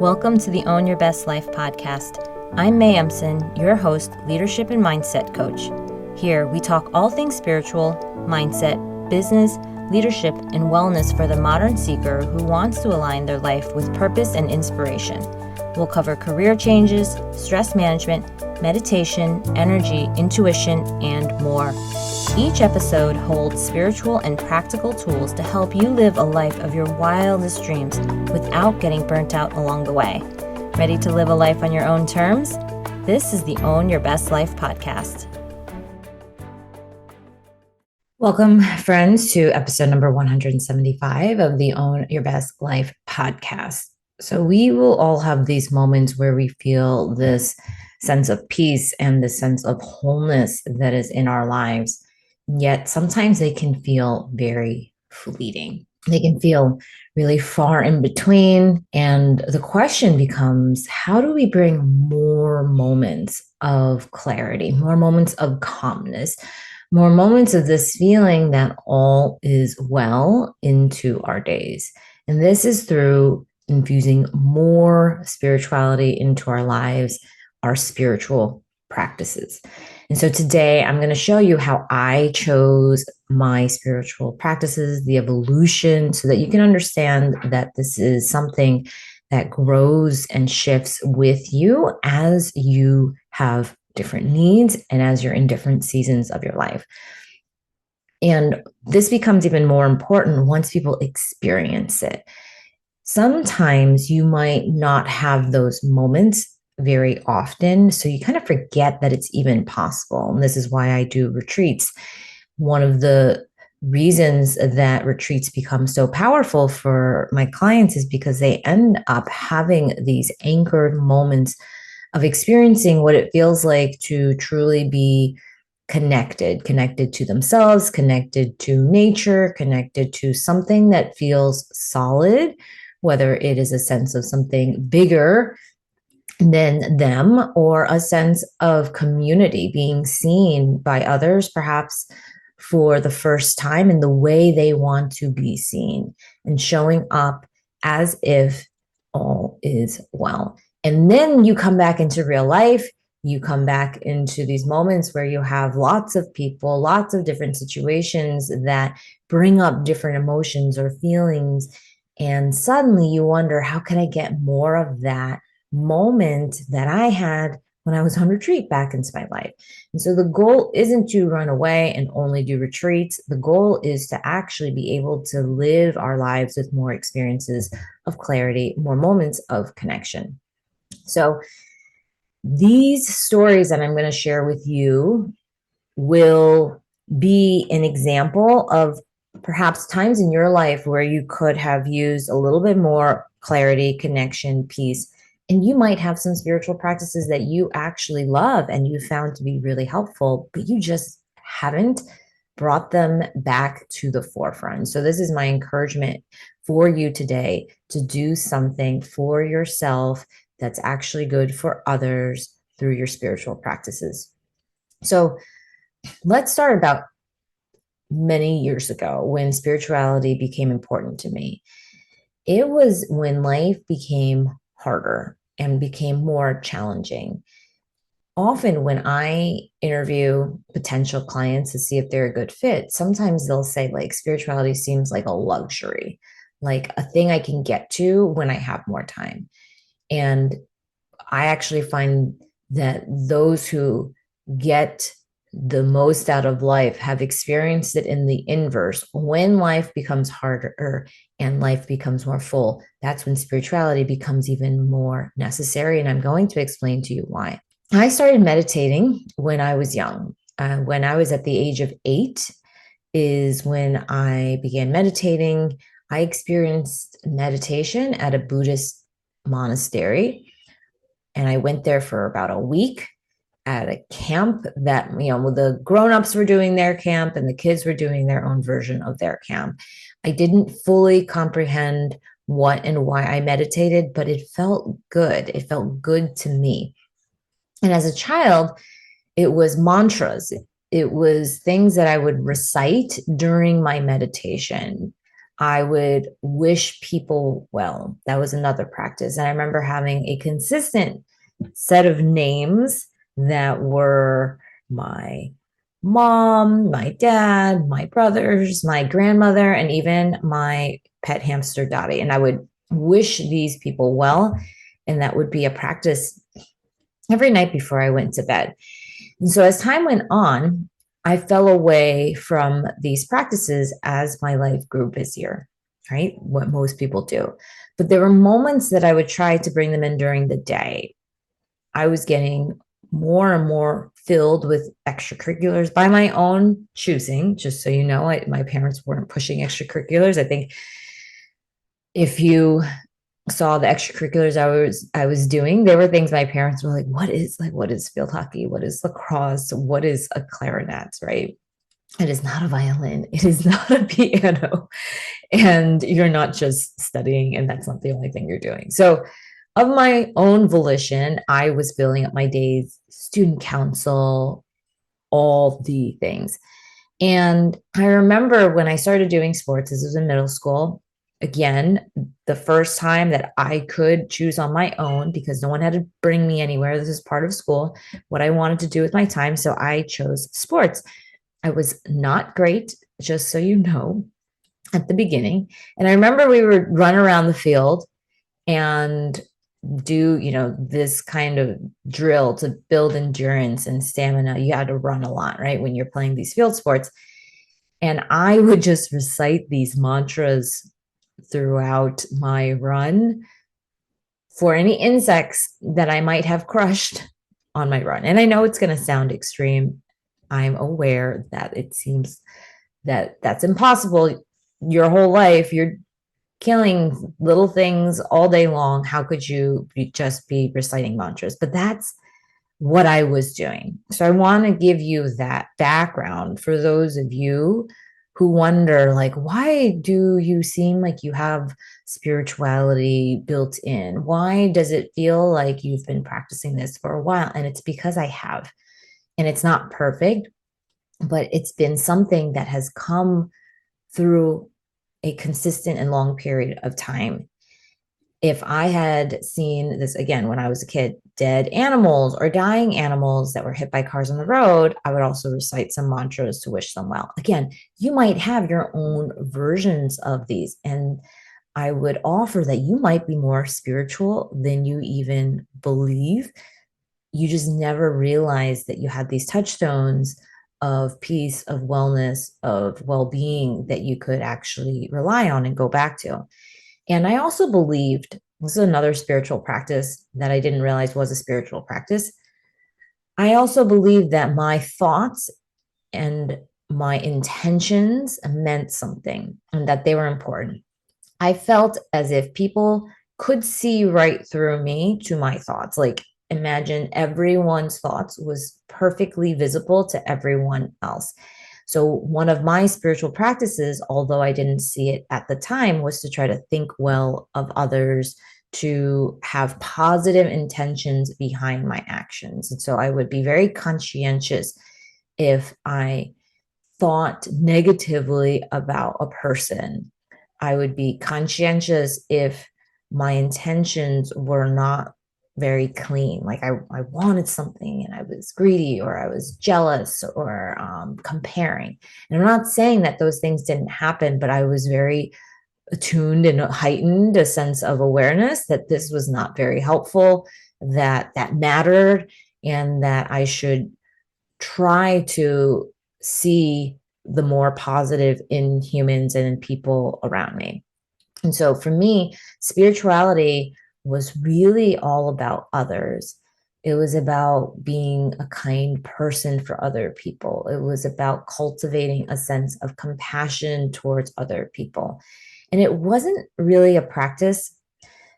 Welcome to the Own Your Best Life podcast. I'm May Emson, your host, leadership and mindset coach. Here, we talk all things spiritual, mindset, business, leadership, and wellness for the modern seeker who wants to align their life with purpose and inspiration. We'll cover career changes, stress management, meditation, energy, intuition, and more. Each episode holds spiritual and practical tools to help you live a life of your wildest dreams without getting burnt out along the way. Ready to live a life on your own terms? This is the Own Your Best Life podcast. Welcome, friends, to episode number 175 of the Own Your Best Life podcast. So we will all have these moments where we feel this sense of peace and this sense of wholeness that is in our lives. Yet sometimes they can feel very fleeting. They can feel really far in between. And the question becomes, how do we bring more moments of clarity, more moments of calmness, more moments of this feeling that all is well into our days? And this is through infusing more spirituality into our lives, our spiritual practices. And so today I'm going to show you how I chose my spiritual practices, the evolution, so that you can understand that this is something that grows and shifts with you as you have different needs and as you're in different seasons of your life. And this becomes even more important once people experience it. Sometimes you might not have those moments very often, so you kind of forget that it's even possible. And this is why I do retreats. One of the reasons that retreats become so powerful for my clients is because they end up having these anchored moments of experiencing what it feels like to truly be connected to themselves, connected to nature, connected to something that feels solid, whether it is a sense of something bigger than them or a sense of community, being seen by others, perhaps for the first time in the way they want to be seen, and showing up as if all is well. And then you come back into real life. You come back into these moments where you have lots of people, lots of different situations that bring up different emotions or feelings. And suddenly you wonder, how can I get more of that moment that I had when I was on retreat back into my life? And so the goal isn't to run away and only do retreats. The goal is to actually be able to live our lives with more experiences of clarity, more moments of connection. So these stories that I'm going to share with you will be an example of perhaps times in your life where you could have used a little bit more clarity, connection, peace. And you might have some spiritual practices that you actually love and you found to be really helpful, but you just haven't brought them back to the forefront. So this is my encouragement for you today, to do something for yourself that's actually good for others through your spiritual practices. So let's start about many years ago when spirituality became important to me. It was when life became harder and became more challenging. Often when I interview potential clients to see if they're a good fit, sometimes they'll say, like, spirituality seems like a luxury, like a thing I can get to when I have more time. And I actually find that those who get the most out of life have experienced it in the inverse. When life becomes harder and life becomes more full, that's when spirituality becomes even more necessary. And I'm going to explain to you why. I started meditating when I was young. When I was at the age of 8 is when I began meditating. I experienced meditation at a Buddhist monastery, and I went there for about a week at a camp that, the grown-ups were doing their camp and the kids were doing their own version of their camp. I didn't fully comprehend what and why I meditated, but it felt good. It felt good to me. And as a child, it was mantras. It was things that I would recite during my meditation. I would wish people well. That was another practice. And I remember having a consistent set of names that were my mom, my dad, my brothers, my grandmother, and even my pet hamster Dottie. And I would wish these people well. And that would be a practice every night before I went to bed. And so as time went on, I fell away from these practices as my life grew busier, right? What most people do. But there were moments that I would try to bring them in during the day. I was getting more and more filled with extracurriculars by my own choosing. Just so you know, my parents weren't pushing extracurriculars. I think if you saw the extracurriculars I was doing, there were things my parents were what is field hockey? What is lacrosse? What is a clarinet, right? It is not a violin. It is not a piano. And you're not just studying, and that's not the only thing you're doing. So, of my own volition, I was filling up my days, student council, all the things. And I remember when I started doing sports, this was in middle school. Again, the first time that I could choose on my own because no one had to bring me anywhere. This is part of school, what I wanted to do with my time. So I chose sports. I was not great, just so you know, at the beginning. And I remember we would run around the field and do, this kind of drill to build endurance and stamina. You had to run a lot, right? When you're playing these field sports. And I would just recite these mantras throughout my run for any insects that I might have crushed on my run. And I know it's going to sound extreme. I'm aware that it seems that that's impossible. Your whole life, you're killing little things all day long. How could you just be reciting mantras? But that's what I was doing. So I want to give you that background for those of you who wonder, like, why do you seem like you have spirituality built in? Why does it feel like you've been practicing this for a while? And it's because I have. And it's not perfect, but it's been something that has come through a consistent and long period of time. If I had seen this again when I was a kid, dead animals or dying animals that were hit by cars on the road, I would also recite some mantras to wish them well. Again, you might have your own versions of these. And I would offer that you might be more spiritual than you even believe. You just never realized that you had these touchstones of peace, of wellness, of well being that you could actually rely on and go back to. And I also believed this is another spiritual practice that I didn't realize was a spiritual practice. I also believed that my thoughts and my intentions meant something and that they were important. I felt as if people could see right through me to my thoughts. Like, imagine everyone's thoughts was perfectly visible to everyone else. So, one of my spiritual practices, although I didn't see it at the time, was to try to think well of others, to have positive intentions behind my actions. And so, I would be very conscientious if I thought negatively about a person. I would be conscientious if my intentions were not very clean. Like I wanted something and I was greedy or I was jealous or comparing. And I'm not saying that those things didn't happen, but I was very attuned and heightened a sense of awareness that this was not very helpful, that mattered, and that I should try to see the more positive in humans and in people around me. And so for me, spirituality was really all about others. It was about being a kind person for other people. It was about cultivating a sense of compassion towards other people. And it wasn't really a practice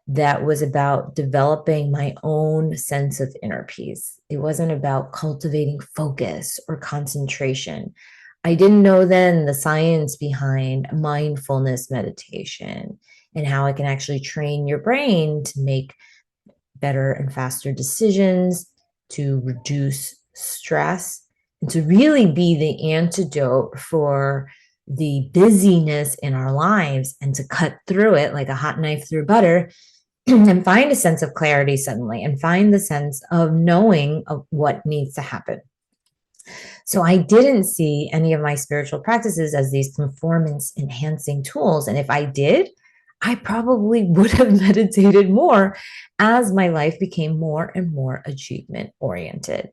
that was about developing my own sense of inner peace. It wasn't about cultivating focus or concentration. I didn't know then the science behind mindfulness meditation and how it can actually train your brain to make better and faster decisions, to reduce stress, and to really be the antidote for the busyness in our lives and to cut through it like a hot knife through butter and find a sense of clarity suddenly and find the sense of knowing of what needs to happen. So I didn't see any of my spiritual practices as these performance enhancing tools. And if I did, I probably would have meditated more as my life became more and more achievement oriented.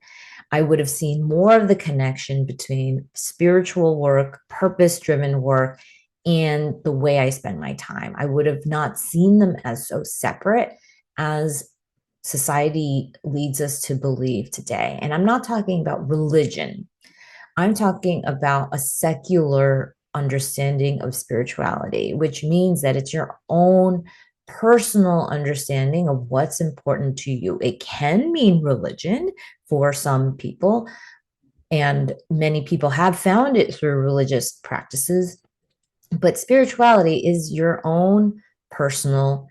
I would have seen more of the connection between spiritual work, purpose driven work, and the way I spend my time. I would have not seen them as so separate as society leads us to believe today. And I'm not talking about religion, I'm talking about a secular understanding of spirituality, which means that it's your own personal understanding of what's important to you. It can mean religion for some people, and many people have found it through religious practices. But spirituality is your own personal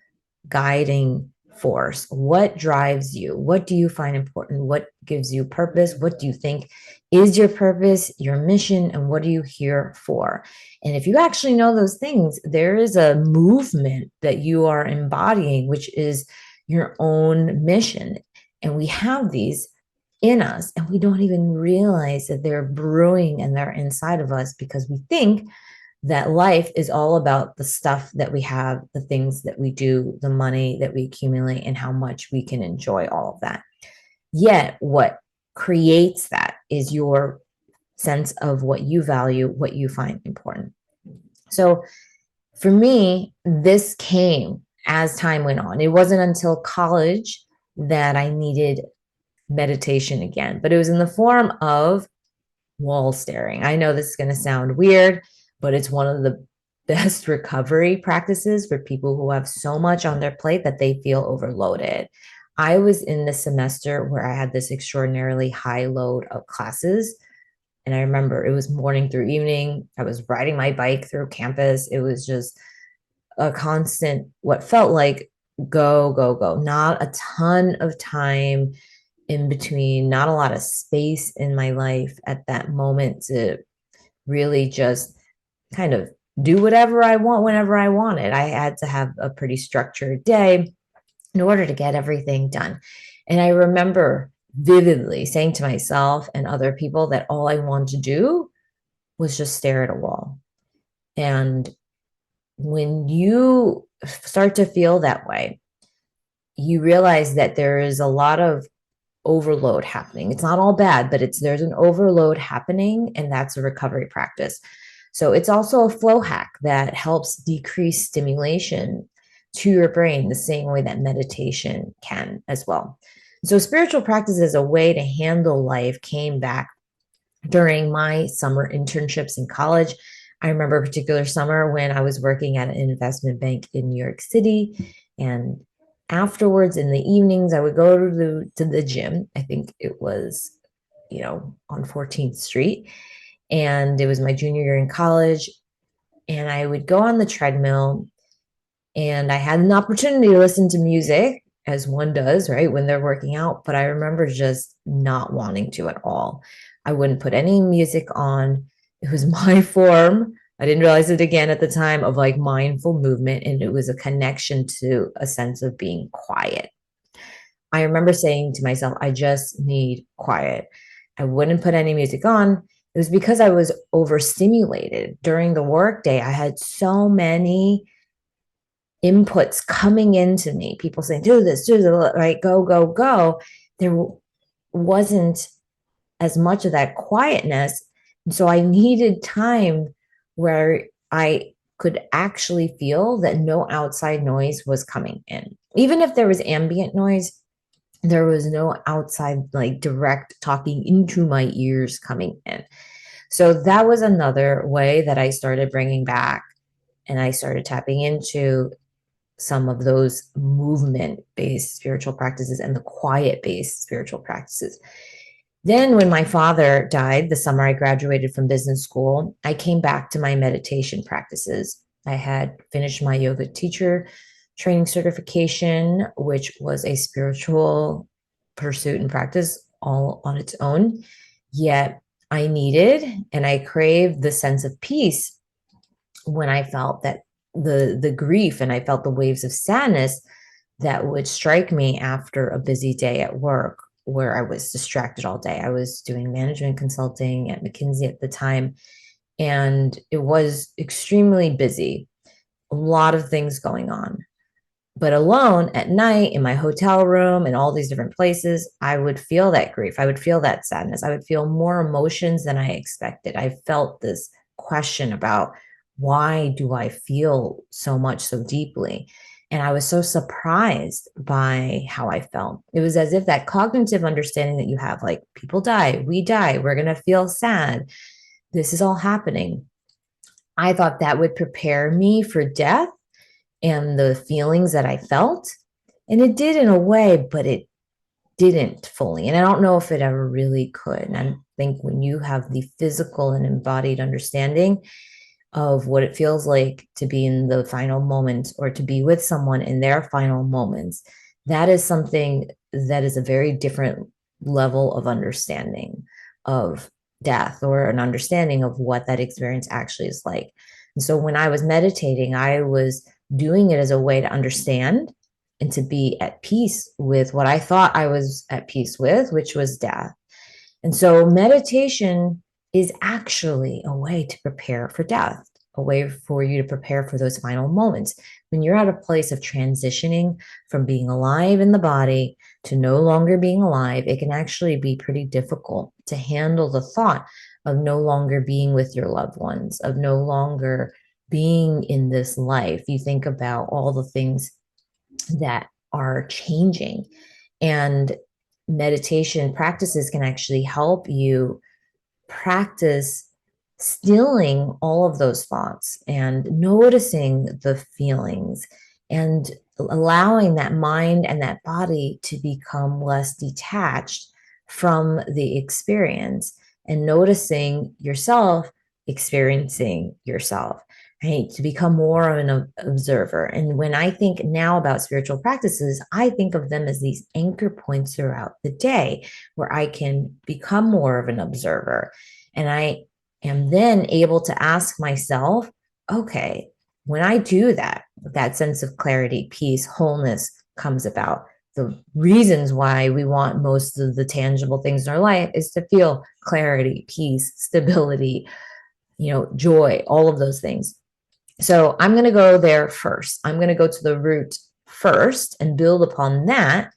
guiding force. What drives you? What do you find important? What gives you purpose? What do you think is your purpose, your mission, and what are you here for? And if you actually know those things, there is a movement that you are embodying, which is your own mission. And we have these in us, and we don't even realize that they're brewing and they're inside of us because we think that life is all about the stuff that we have, the things that we do, the money that we accumulate, and how much we can enjoy all of that. Yet, what creates that is your sense of what you value, what you find important. So, for me, this came as time went on. It wasn't until college that I needed meditation again, but it was in the form of wall staring. I know this is going to sound weird, but it's one of the best recovery practices for people who have so much on their plate that they feel overloaded. I was in the semester where I had this extraordinarily high load of classes. And I remember it was morning through evening. I was riding my bike through campus. It was just a constant, what felt like go, go, go. Not a ton of time in between, not a lot of space in my life at that moment to really just kind of do whatever I want whenever I want it. I had to have a pretty structured day in order to get everything done. And I remember vividly saying to myself and other people that all I wanted to do was just stare at a wall. And when you start to feel that way, you realize that there is a lot of overload happening. It's not all bad, but there's an overload happening, and that's a recovery practice. So it's also a flow hack that helps decrease stimulation to your brain the same way that meditation can as well. So spiritual practice as a way to handle life came back during my summer internships in college. I remember a particular summer when I was working at an investment bank in New York City, and afterwards in the evenings I would go to the gym. I think it was, on 14th Street, and it was my junior year in college, and I would go on the treadmill, and I had an opportunity to listen to music as one does, right, when they're working out, but I remember just not wanting to at all. I wouldn't put any music on. It was my form. I didn't realize it again at the time of like mindful movement, and it was a connection to a sense of being quiet. I remember saying to myself, I just need quiet. I wouldn't put any music on. It was because I was overstimulated during the workday. I had so many inputs coming into me, people saying, do this, right? Go, go, go. There wasn't as much of that quietness. So I needed time where I could actually feel that no outside noise was coming in. Even if there was ambient noise, there was no outside, like direct talking into my ears coming in. So that was another way that I started bringing back, and I started tapping into some of those movement based spiritual practices and the quiet based spiritual practices. Then, when my father died, the summer I graduated from business school, I came back to my meditation practices. I had finished my yoga teacher training certification, which was a spiritual pursuit and practice all on its own. Yet I needed and I craved the sense of peace when I felt that the grief, and I felt the waves of sadness that would strike me after a busy day at work where I was distracted all day. I was doing management consulting at McKinsey at the time, and it was extremely busy, a lot of things going on. But alone at night in my hotel room and all these different places, I would feel that grief. I would feel that sadness. I would feel more emotions than I expected. I felt this question about, why do I feel so much so deeply? And I was so surprised by how I felt. It was as if that cognitive understanding that you have, like, people die, we die, we're going to feel sad. This is all happening. I thought that would prepare me for death and the feelings that I felt. And it did in a way, but it didn't fully. And I don't know if it ever really could. And I think when you have the physical and embodied understanding of what it feels like to be in the final moments or to be with someone in their final moments, that is something that is a very different level of understanding of death, or an understanding of what that experience actually is like. And so when I was meditating, I was doing it as a way to understand and to be at peace with what I thought I was at peace with, which was death. And so meditation is actually a way to prepare for death, a way for you to prepare for those final moments. When you're at a place of transitioning from being alive in the body to no longer being alive, it can actually be pretty difficult to handle the thought of no longer being with your loved ones, of no longer being in this life. You think about all the things that are changing, and meditation practices can actually help you practice stilling all of those thoughts and noticing the feelings, and allowing that mind and that body to become less detached from the experience, and noticing yourself experiencing yourself, right? To become more of an observer. And when I think now about spiritual practices, I think of them as these anchor points throughout the day where I can become more of an observer. And I am then able to ask myself, okay, when I do that, that sense of clarity, peace, wholeness comes about. The reasons why we want most of the tangible things in our life is to feel clarity, peace, stability, joy, all of those things. So I'm going to go there first. I'm going to go to the root first and build upon that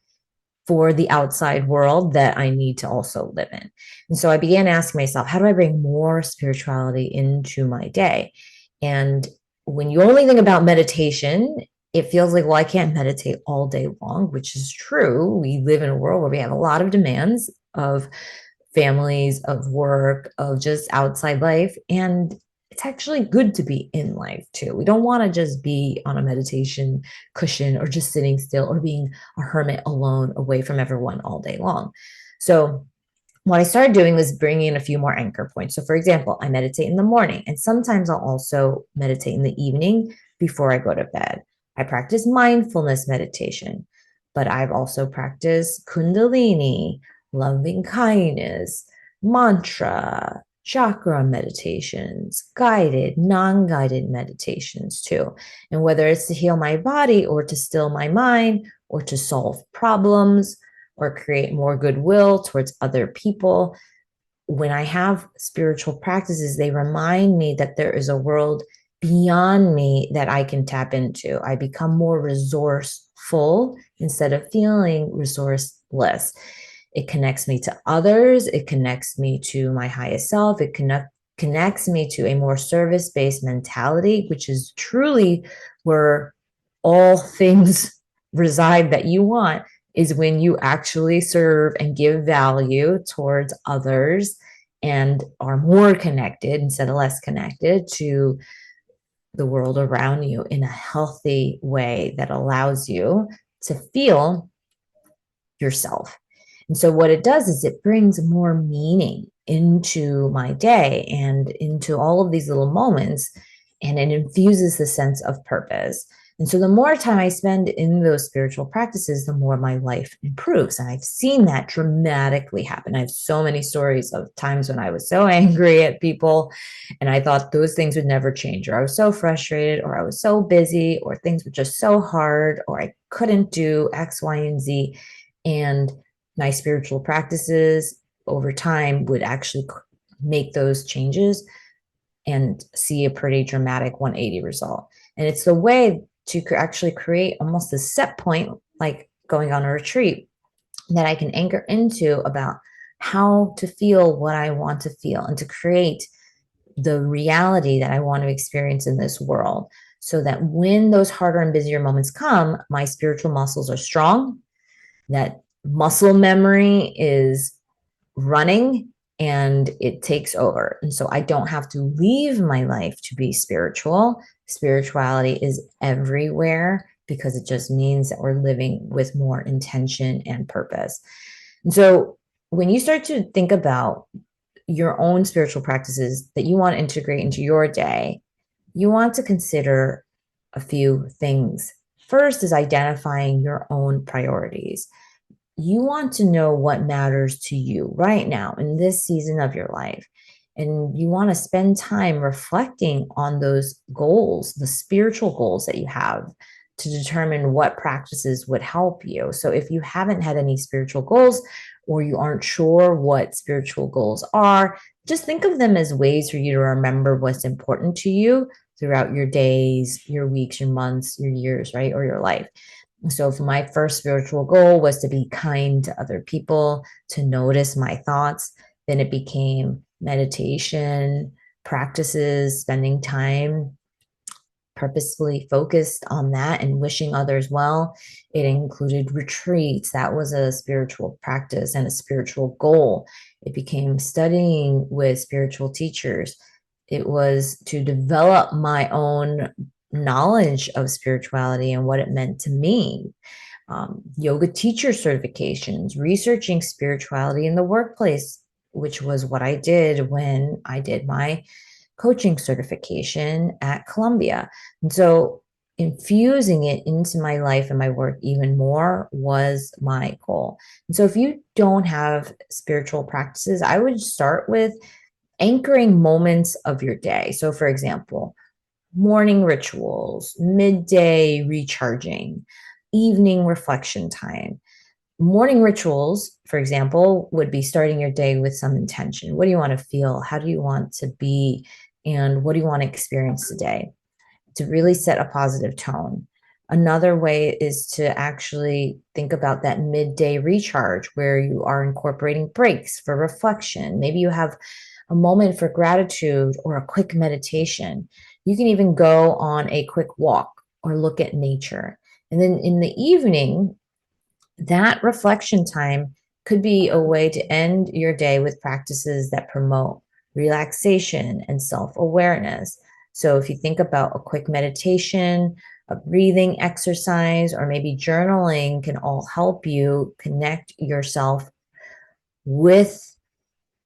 for the outside world that I need to also live in. And so I began asking myself, how do I bring more spirituality into my day? And when you only think about meditation, it feels like, well, I can't meditate all day long, which is true. We live in a world where we have a lot of demands of families, of work, of just outside life. And it's actually good to be in life too. We don't want to just be on a meditation cushion or just sitting still or being a hermit alone away from everyone all day long. So what I started doing was bringing in a few more anchor points. So for example, I meditate in the morning, and sometimes I'll also meditate in the evening before I go to bed. I practice mindfulness meditation, but I've also practiced Kundalini, loving kindness, mantra, chakra meditations, guided, non-guided meditations too. And whether it's to heal my body or to still my mind or to solve problems or create more goodwill towards other people, when I have spiritual practices, they remind me that there is a world beyond me that I can tap into. I become more resourceful instead of feeling resourceless. It connects me to others. It connects me to my highest self. It connects me to a more service-based mentality, which is truly where all things reside that you want, is when you actually serve and give value towards others and are more connected instead of less connected to the world around you in a healthy way that allows you to feel yourself. And so what it does is it brings more meaning into my day and into all of these little moments, and it infuses the sense of purpose. And so the more time I spend in those spiritual practices, the more my life improves. And I've seen that dramatically happen. I have so many stories of times when I was so angry at people and I thought those things would never change, or I was so frustrated, or I was so busy, or things were just so hard, or I couldn't do X, Y, and Z. And my spiritual practices over time would actually make those changes and see a pretty dramatic 180 result. And it's the way to actually create almost a set point, like going on a retreat, that I can anchor into about how to feel what I want to feel and to create the reality that I want to experience in this world. So that when those harder and busier moments come, my spiritual muscles are strong, that muscle memory is running and it takes over. And so I don't have to leave my life to be spiritual. Spirituality is everywhere because it just means that we're living with more intention and purpose. And so when you start to think about your own spiritual practices that you want to integrate into your day, you want to consider a few things. First is identifying your own priorities. You want to know what matters to you right now in this season of your life. And you want to spend time reflecting on those goals, the spiritual goals that you have, to determine what practices would help you. So if you haven't had any spiritual goals, or you aren't sure what spiritual goals are, just think of them as ways for you to remember what's important to you throughout your days, your weeks, your months, your years, right? Or your life. So if my first spiritual goal was to be kind to other people, to notice my thoughts, then it became meditation, practices, spending time purposefully focused on that and wishing others well. It included retreats. That was a spiritual practice and a spiritual goal. It became studying with spiritual teachers. It was to develop my own knowledge of spirituality and what it meant to me. Yoga teacher certifications, researching spirituality in the workplace, which was what I did when I did my coaching certification at Columbia. And so infusing it into my life and my work even more was my goal. And so if you don't have spiritual practices, I would start with anchoring moments of your day. So for example, morning rituals, midday recharging, evening reflection time. Morning rituals, for example, would be starting your day with some intention. What do you want to feel? How do you want to be? And what do you want to experience today? To really set a positive tone. Another way is to actually think about that midday recharge where you are incorporating breaks for reflection. Maybe you have a moment for gratitude or a quick meditation. You can even go on a quick walk or look at nature. And then in the evening, that reflection time could be a way to end your day with practices that promote relaxation and self awareness. So, if you think about a quick meditation, a breathing exercise, or maybe journaling, can all help you connect yourself with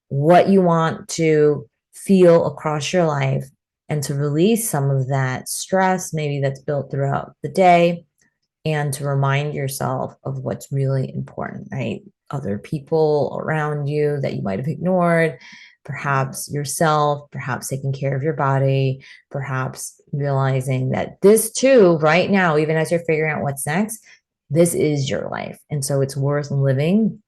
what you want to feel across your life and to release some of that stress, maybe that's built throughout the day, and to remind yourself of what's really important, right? Other people around you that you might have ignored, perhaps yourself, perhaps taking care of your body, perhaps realizing that this too, right now, even as you're figuring out what's next, this is your life. And so it's worth living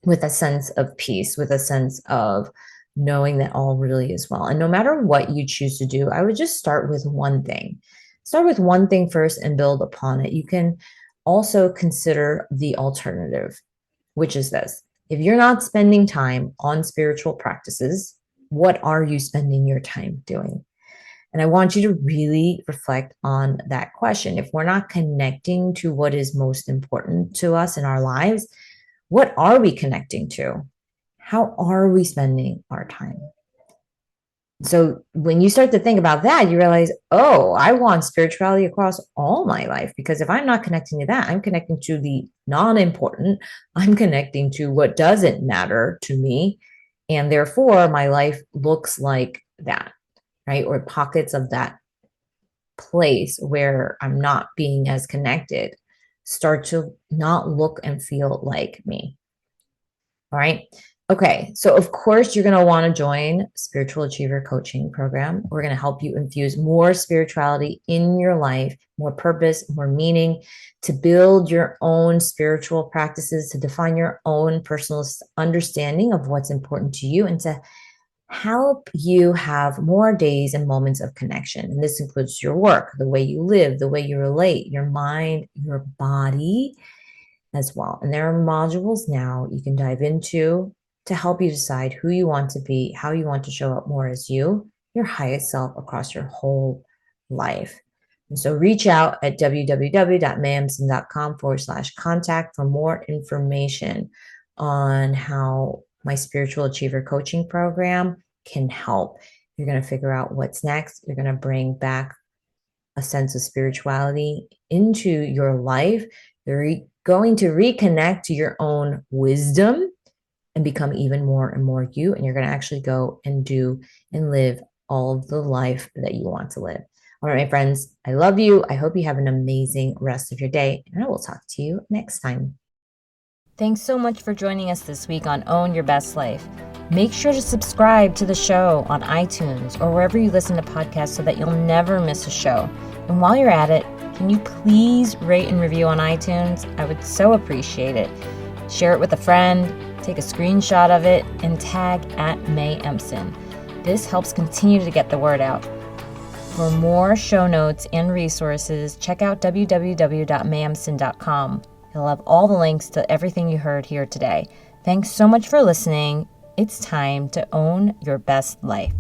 with a sense of peace, with a sense of knowing that all really is well. And no matter what you choose to do, I would just start with one thing. Start with one thing first and build upon it. You can also consider the alternative, which is this. If you're not spending time on spiritual practices, what are you spending your time doing? And I want you to really reflect on that question. If we're not connecting to what is most important to us in our lives, what are we connecting to? How are we spending our time? So when you start to think about that, you realize, oh, I want spirituality across all my life, because if I'm not connecting to that, I'm connecting to the non-important. I'm connecting to what doesn't matter to me. And therefore, my life looks like that, right? Or pockets of that place where I'm not being as connected start to not look and feel like me. All right. Okay. So, of course, you're going to want to join Spiritual Achiever Coaching Program. We're going to help you infuse more spirituality in your life, more purpose, more meaning, to build your own spiritual practices, to define your own personal understanding of what's important to you, and to help you have more days and moments of connection. And this includes your work, the way you live, the way you relate, your mind, your body as well. And there are modules now you can dive into to help you decide who you want to be, how you want to show up more as you, your highest self across your whole life. And so reach out at www.mayemson.com/contact for more information on how my Spiritual Achiever Coaching Program can help. You're going to figure out what's next. You're going to bring back a sense of spirituality into your life. You're going to reconnect to your own wisdom and become even more and more you. And you're going to actually go and do and live all of the life that you want to live. All right, my friends, I love you. I hope you have an amazing rest of your day, and I will talk to you next time. Thanks so much for joining us this week on Own Your Best Life. Make sure to subscribe to the show on iTunes or wherever you listen to podcasts so that you'll never miss a show. And while you're at it, can you please rate and review on iTunes? I would so appreciate it. Share it with a friend, take a screenshot of it, and tag @MayEmson. This helps continue to get the word out. For more show notes and resources, check out www.mayemson.com. You'll have all the links to everything you heard here today. Thanks so much for listening. It's time to own your best life.